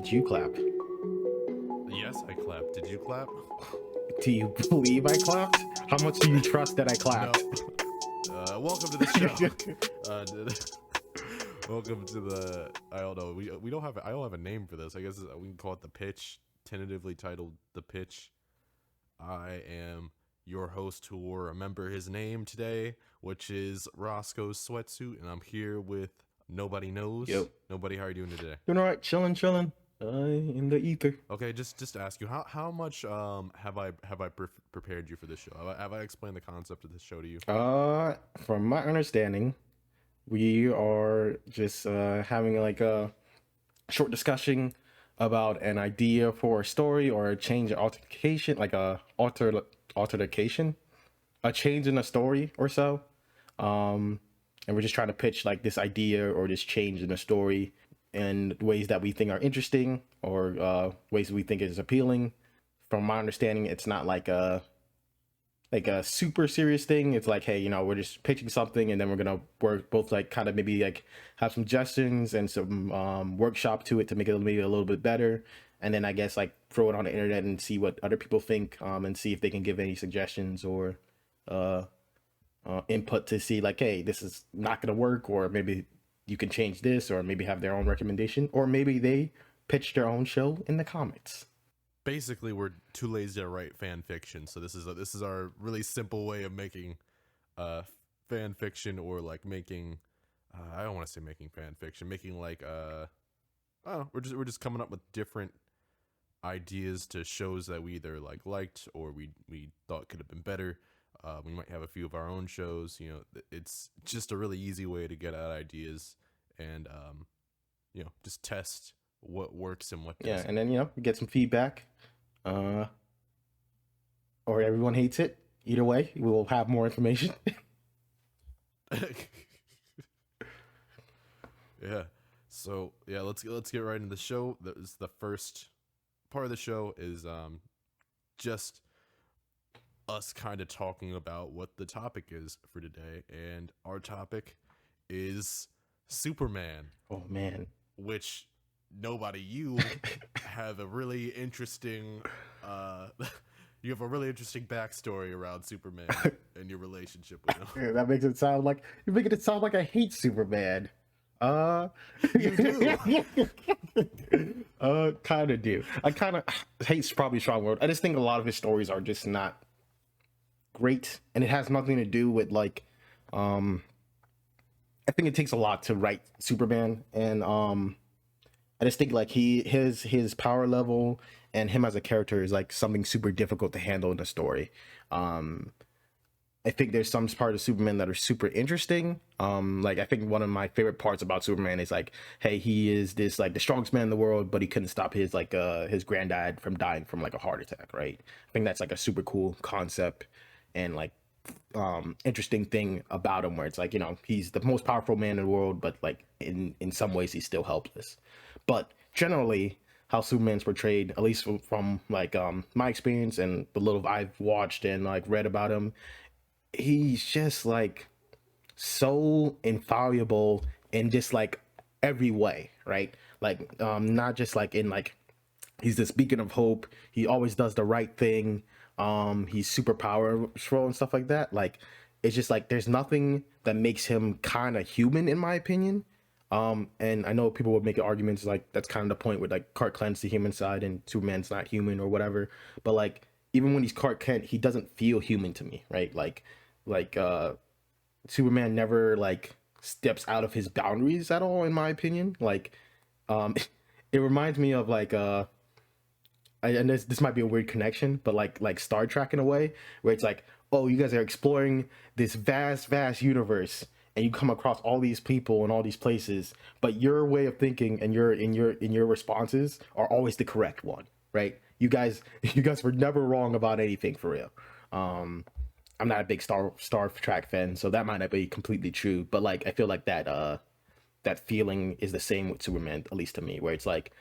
Did you clap? Yes, I clapped. Did you clap? Do you believe I clapped? How much do you trust that I clapped? No. Welcome to the show. Welcome to the. I don't know. We don't have. I don't have a name for this. I guess we can call it the pitch. Tentatively titled the pitch. I am your host who will remember his name today, which is Roscoe's Sweatsuit, and I'm here with nobody knows. Yep. Nobody. How are you doing today? Doing all right, chilling. In the ether. Okay, just to ask you, how much have I prepared you for this show? Have I explained the concept of this show to you? From my understanding, we are just having like a short discussion about an idea for a story or a change or altercation, like a altercation, a change in a story or so. And we're just trying to pitch like this idea or this change in the story in ways that we think are interesting or ways we think is appealing. From my understanding, it's not like a super serious thing. It's like, hey, we're just pitching something and then we're gonna work both like kind of maybe like have some suggestions and some workshop to it to make it maybe a little bit better. And then I guess like throw it on the internet and see what other people think and see if they can give any suggestions or input to see like, hey, this is not gonna work, or maybe you can change this, or maybe have their own recommendation, or maybe they pitch their own show in the comments. Basically, we're too lazy to write fan fiction, so this is our really simple way of making fan fiction, or like making I don't want to say making fan fiction, making like oh, we're just coming up with different ideas to shows that we either liked or we thought could have been better. We might have a few of our own shows. It's just a really easy way to get out ideas and just test what works and what doesn't. Yeah, and then get some feedback. Or everyone hates it. Either way, we will have more information. Yeah. So yeah, let's get right into the show. The first part of the show is just us kind of talking about what the topic is for today, and our topic is Superman. Oh man. Which you have a really interesting you have a really interesting backstory around Superman and your relationship with him. Yeah, that makes it sound like you're making it sound like I hate Superman. You do. Kind of do. I kind of hate's probably a strong word. I just think a lot of his stories are just not great, and it has nothing to do with like I think it takes a lot to write Superman, and I just think like his power level and him as a character is like something super difficult to handle in a story. I think there's some parts of Superman that are super interesting. Like I think one of my favorite parts about Superman is like, hey, he is this like the strongest man in the world, but he couldn't stop his his granddad from dying from like a heart attack, right? I think that's like a super cool concept and like interesting thing about him, where it's like, he's the most powerful man in the world, but like in some ways he's still helpless. But generally how Superman's portrayed, at least from like my experience and the little I've watched and like read about him, he's just like so infallible in just like every way, right? Like not just like in like he's this beacon of hope, he always does the right thing, he's super powerful and stuff like that. Like it's just like there's nothing that makes him kind of human, in my opinion. And I know people would make arguments like that's kind of the point with like Clark Kent's the human side and Superman's not human or whatever, but like even when he's Clark Kent, he doesn't feel human to me, right? Like Superman never like steps out of his boundaries at all, in my opinion. Like it reminds me of like and this might be a weird connection, but like Star Trek in a way, where it's like, oh, you guys are exploring this vast universe and you come across all these people and all these places, but your way of thinking and your responses are always the correct one, right? You guys were never wrong about anything, for real. I'm not a big Star Trek fan, so that might not be completely true, but like I feel like that feeling is the same with Superman, at least to me, where it's like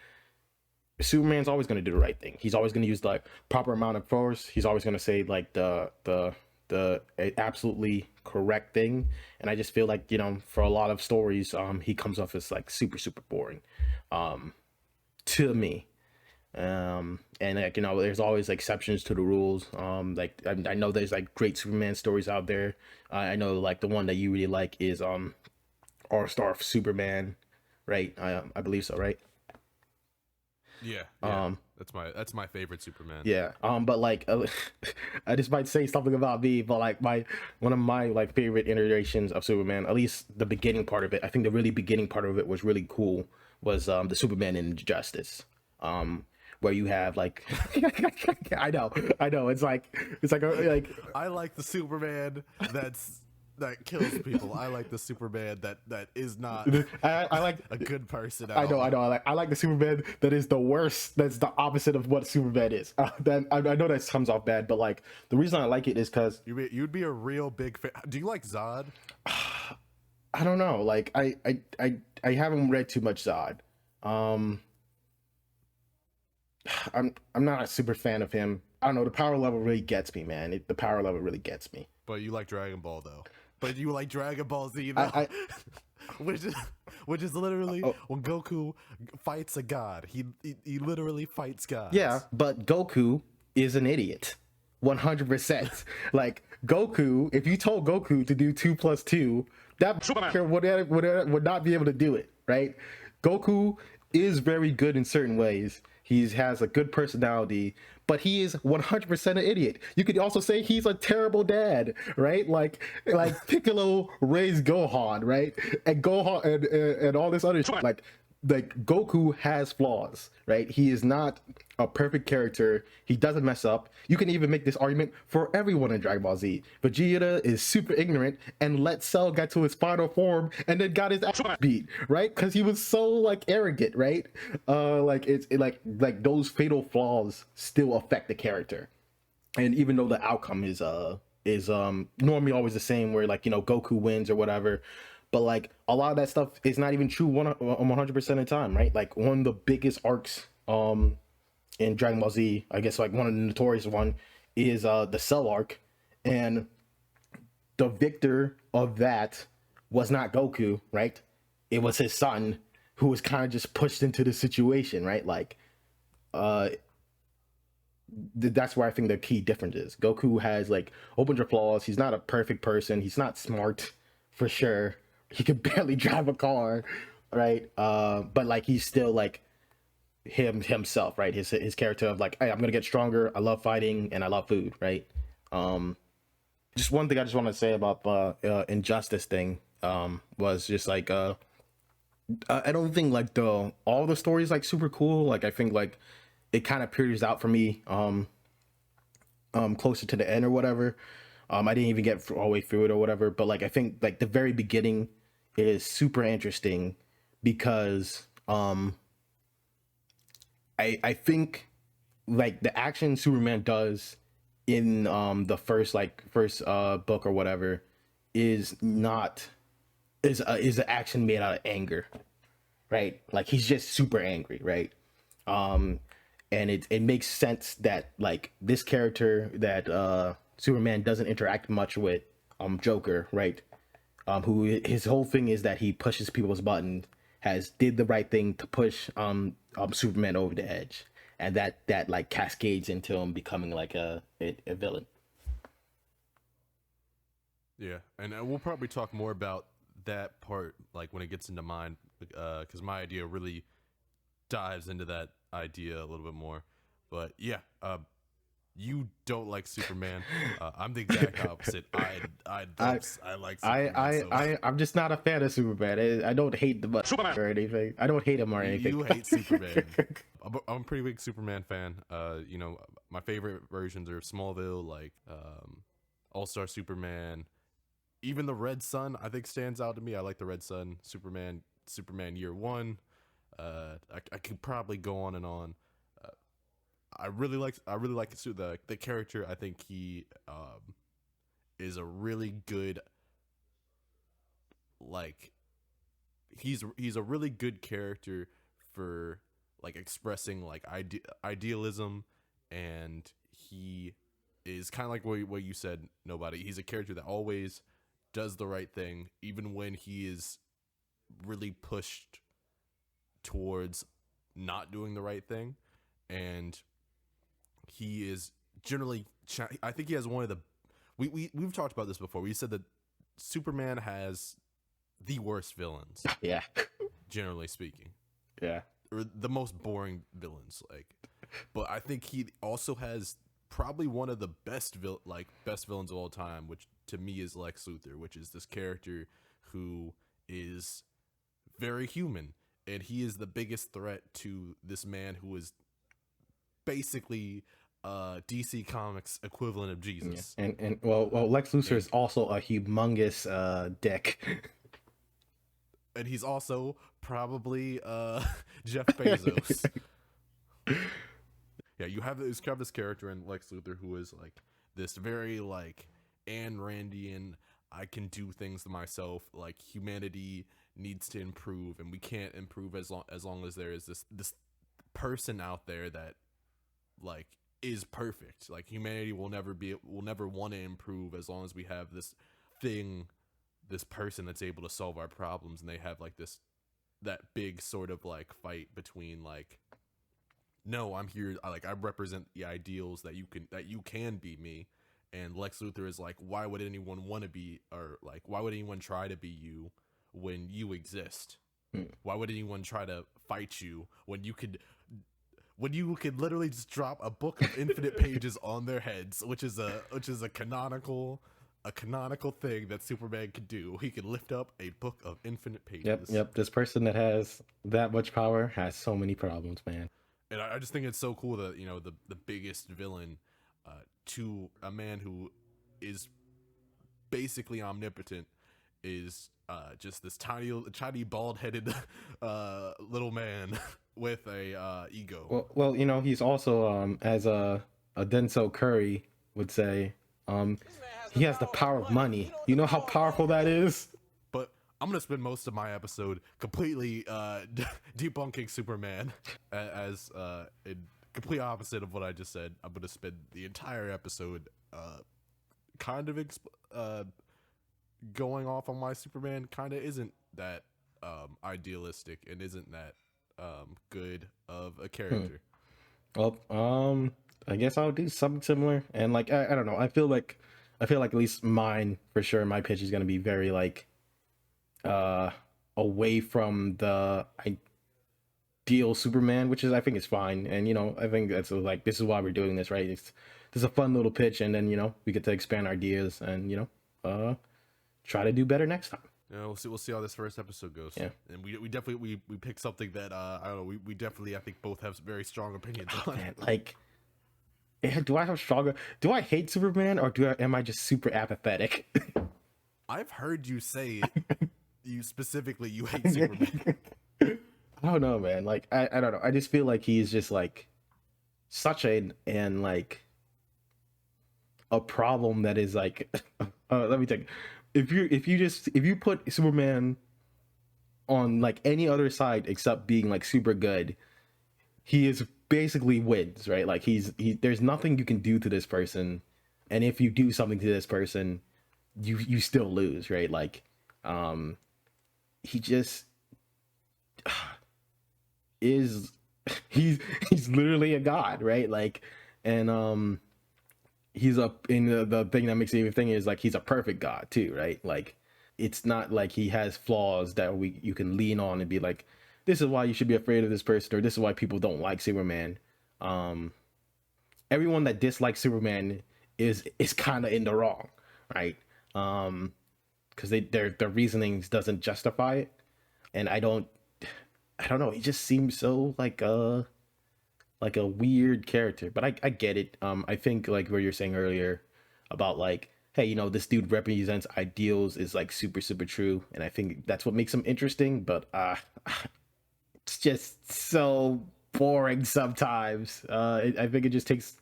Superman's always going to do the right thing. He's always going to use the proper amount of force. He's always going to say like the absolutely correct thing. And I just feel like, for a lot of stories, he comes off as like super boring. to me. And like, you know, there's always exceptions to the rules. Like I know there's like great Superman stories out there. I know like the one that you really like is All Star Superman, right? I believe so, right? Yeah, yeah. Um, That's my favorite Superman. yeah. But like, I just might say something about me, but like my one of my like favorite iterations of Superman, at least the beginning part of it. I think the really beginning part of it was really cool. Was the Superman in Justice. Where you have like, I know, it's like I like the Superman that kills people. I like the Superman that is not I like a good person at all. I know. I like the Superman that is the worst. That's the opposite of what Superman is. That I know that comes off bad, but like the reason I like it is because You'd be a real big fan. Do you like Zod? I don't know. Like I haven't read too much Zod. Um, I'm not a super fan of him. I don't know. The power level really gets me, man. The power level really gets me. But you like Dragon Ball though. But you like Dragon Ball Z though. I which is literally oh, when Goku fights a god. He literally fights gods. yeah, but Goku is an idiot. 100%. Like Goku, if you told Goku to do 2 plus 2, that would not be able to do it, right? Goku is very good in certain ways. He has a good personality, but he is 100% an idiot. You could also say he's a terrible dad, right? Like Piccolo raised Gohan, right? And Gohan and all this other shit. Like Goku has flaws, right? He is not a perfect character. He doesn't mess up. You can even make this argument for everyone in Dragon Ball Z. Vegeta is super ignorant and let Cell get to his final form and then got his ass beat, right? Because he was so like arrogant, right? Like those fatal flaws still affect the character, and even though the outcome is normally always the same, where like, you know, Goku wins or whatever, but like a lot of that stuff is not even true 100% of the time, right? Like one of the biggest arcs in Dragon Ball Z, I guess like one of the notorious one, is the Cell arc, and the victor of that was not Goku, right? It was his son, who was kind of just pushed into the situation, right? Like uh that's where I think the key difference is. Goku has like a whole bunch of flaws. He's not a perfect person. He's not smart, for sure. He could barely drive a car, right? But like he's still like himself, right? His character of like, hey, I'm gonna get stronger. I love fighting and I love food, right? Um, just one thing I just want to say about injustice thing was just like I don't think like the all the stories like super cool. Like I think like it kind of peters out for me closer to the end or whatever. I didn't even get all the way through it or whatever, but like I think like the very beginning is super interesting because I think like the action Superman does in the first book or whatever is not is an action made out of anger, right? Like he's just super angry, right? Um and it makes sense that like this character that Superman doesn't interact much with, Joker, right? Who his whole thing is that he pushes people's buttons, has did the right thing to push Superman over the edge, and that like cascades into him becoming like a villain. Yeah, and we'll probably talk more about that part like when it gets into mine, because my idea really dives into that idea a little bit more. But yeah, you don't like Superman. I'm the exact opposite. I like Superman so much. I'm just not a fan of Superman. I don't hate the Superman or anything. I don't hate him or anything. You hate Superman. I'm a pretty big Superman fan. You know, my favorite versions are Smallville, like All Star Superman. Even the Red Sun, I think, stands out to me. I like the Red Sun, Superman Year One. I could probably go on and on. I really like the character. I think he is a really good, like, he's a really good character for like expressing like idealism, and he is kind of like what you said. Nobody. He's a character that always does the right thing, even when he is really pushed towards not doing the right thing, and he is generally. I think he has one of the. We've talked about this before. We said that Superman has the worst villains, Yeah. generally speaking, Yeah. or the most boring villains. Like, but I think he also has probably one of the best villains of all time, which to me is Lex Luthor, which is this character who is very human, and he is the biggest threat to this man who is basically DC Comics equivalent of Jesus. Yeah. And well, Lex Luthor is also a humongous dick. And he's also probably Jeff Bezos. Yeah, you have this character in Lex Luthor who is like this very like Ayn Randian, I can do things myself, like humanity needs to improve and we can't improve as long as there is this person out there that like is perfect. Like humanity will never want to improve as long as we have this person that's able to solve our problems. And they have like that big sort of like fight between like, no, I'm here, I represent the ideals that you can be me. And Lex Luthor is like, why would anyone want to be, or like why would anyone try to be you when you exist? Why would anyone try to fight you when you could literally just drop a book of infinite pages on their heads, which is a canonical thing that Superman could do. He could lift up a book of infinite pages. Yep. This person that has that much power has so many problems, man. And I just think it's so cool that, you know, the biggest villain to a man who is basically omnipotent is just this tiny bald-headed little man with a ego. Well, you know, he's also as a Denzel Curry would say, he has the power of money. You know how powerful that is? But I'm gonna spend most of my episode completely debunking Superman as a complete opposite of what I just said. I'm gonna spend the entire episode kind of going off on why Superman kind of isn't that idealistic and isn't that good of a character. Well, I guess I'll do something similar. And like I don't know. I feel like at least mine for sure. My pitch is gonna be very like away from the ideal Superman, which is I think is fine. And you know, I think that's like this is why we're doing this, right? This is a fun little pitch, and then you know we get to expand our ideas and you know try to do better next time. Yeah, we'll see how this first episode goes. Yeah, and we definitely we picked something that I don't know. We definitely I think both have very strong opinions on. Man, like, do I have stronger? Do I hate Superman or am I just super apathetic? I've heard you say you hate Superman. I don't know, man. Like I don't know. I just feel like he's just like such like a problem that is like let me think. If you put Superman on like any other side except being like super good, he is basically wins, right? Like there's nothing you can do to this person, and if you do something to this person, you still lose, right? Like he just is he's literally a god, right? Like and he's up in the thing that makes the thing is like he's a perfect god too, right? Like it's not like he has flaws that you can lean on and be like, this is why you should be afraid of this person, or this is why people don't like Superman. Everyone that dislikes Superman is kind of in the wrong, right? Because their reasonings doesn't justify it, and I don't know. He just seems so like a weird character, but I get it. I think like what you're saying earlier about like, hey, you know, this dude represents ideals is like super true, and I think that's what makes him interesting. But it's just so boring sometimes. I think it just takes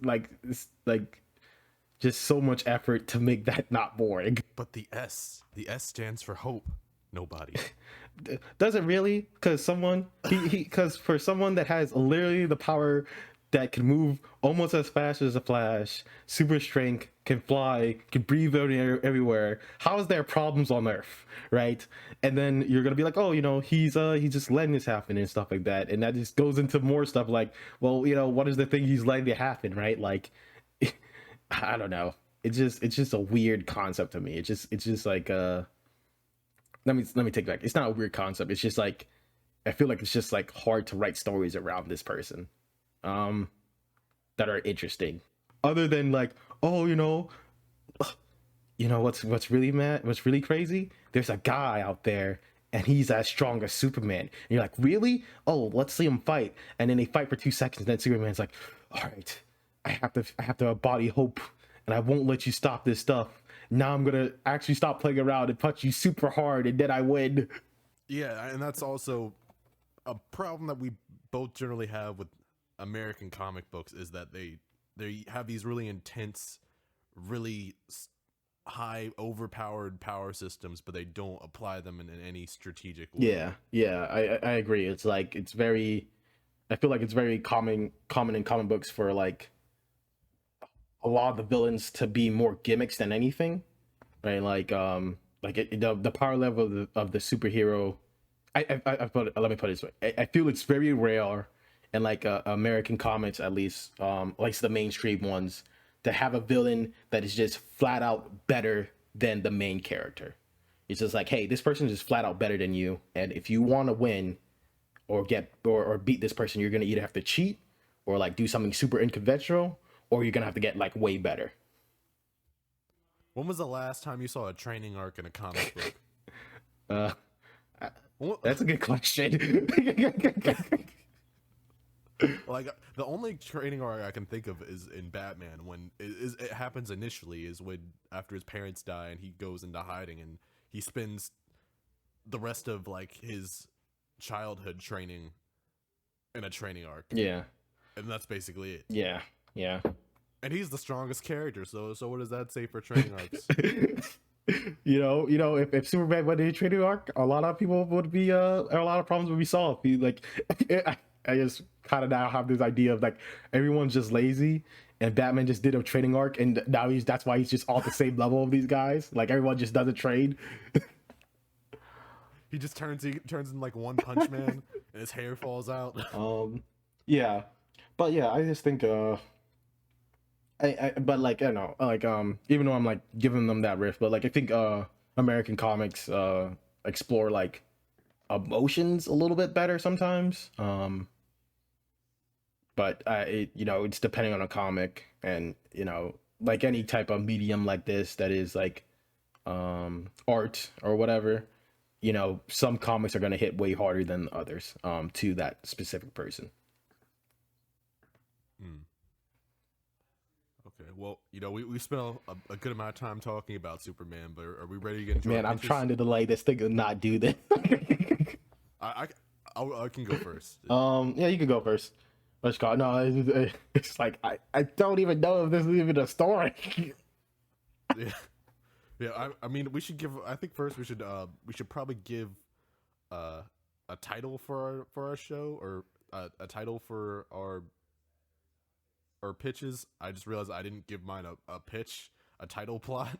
just so much effort to make that not boring. But the S stands for hope. Nobody. Does it really? Because for someone that has literally the power that can move almost as fast as a Flash, super strength, can fly, can breathe everywhere. How is there problems on Earth, right? And then you're gonna be like, oh, he's just letting this happen and stuff like that, and that just goes into more stuff like, well, what is the thing he's letting it happen, right? Like, I don't know. It's just a weird concept to me. It's just like let me take it back. It's not a weird concept. It's just like I feel like it's just like hard to write stories around this person that are interesting. Other than like, oh, what's really mad, what's really crazy? There's a guy out there and he's as strong as Superman. And you're like, really? Oh, let's see him fight. And then they fight for 2 seconds, and then Superman's like, all right, I have to embody hope, and I won't let you stop this stuff. Now I'm gonna actually stop playing around and punch you super hard, and then I win. Yeah, and that's also a problem that we both generally have with American comic books, is that they have these really intense, really high overpowered power systems, but they don't apply them in any strategic way. Yeah, I agree. It's like it's very, I feel like it's very common in comic books for like a lot of the villains to be more gimmicks than anything, right? The power level of the superhero. Let me put it this way. I feel it's very rare, and like American comics, at least, like the mainstream ones, to have a villain that is just flat out better than the main character. It's just like, hey, this person is just flat out better than you, and if you want to win or get or beat this person, you're gonna either have to cheat or like do something super unconventional, or you're gonna have to get like way better. When was the last time you saw a training arc in a comic book? Uh, What- that's a good question. Like, the only training arc I can think of is in Batman, when it happens initially, is when after his parents die and he goes into hiding, and he spends the rest of like his childhood training in a training arc, Yeah, and that's basically it. yeah. And he's the strongest character, so what does that say for training arcs? If Superman went into a training arc, a lot of people would be a lot of problems would be solved. Like, I just kind of now have this idea of like everyone's just lazy, and Batman just did a training arc, and now that's why he's just all the same level of these guys. Like everyone just doesn't train. He turns in like One Punch Man, and his hair falls out. Yeah, but yeah, I just think but like I don't know, like even though I'm like giving them that riff, but like I think American comics explore like emotions a little bit better sometimes. But it's depending on a comic, and like any type of medium like this that is like art or whatever. Some comics are going to hit way harder than others to that specific person. Hmm. Okay, well, we spent a good amount of time talking about Superman, but are we ready to get into Man, our I'm pitches? trying to delay this thing and not do this. I can go first. Yeah, you can go first. Let's go. No, it's like I don't even know if this is even a story. Yeah, yeah. I mean, we should give. I think first we should probably give a title for our show, or a title for our pitches. I just realized I didn't give mine a pitch, a title plot.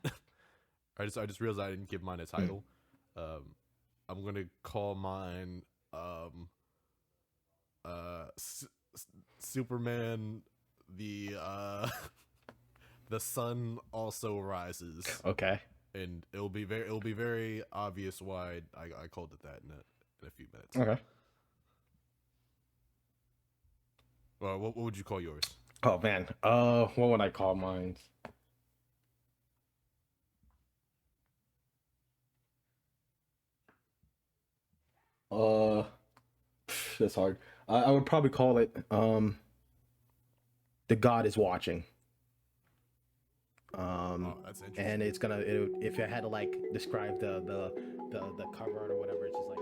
I just realized I didn't give mine a title. I'm gonna call mine Superman, the the sun also rises. Okay. And it'll be very obvious why I called it that in a few minutes. Okay. Well, what would you call yours? Oh man. What would I call mine? Uh, that's hard. I would probably call it The God is Watching. That's interesting. And if I had to like describe the cover art or whatever, it's just like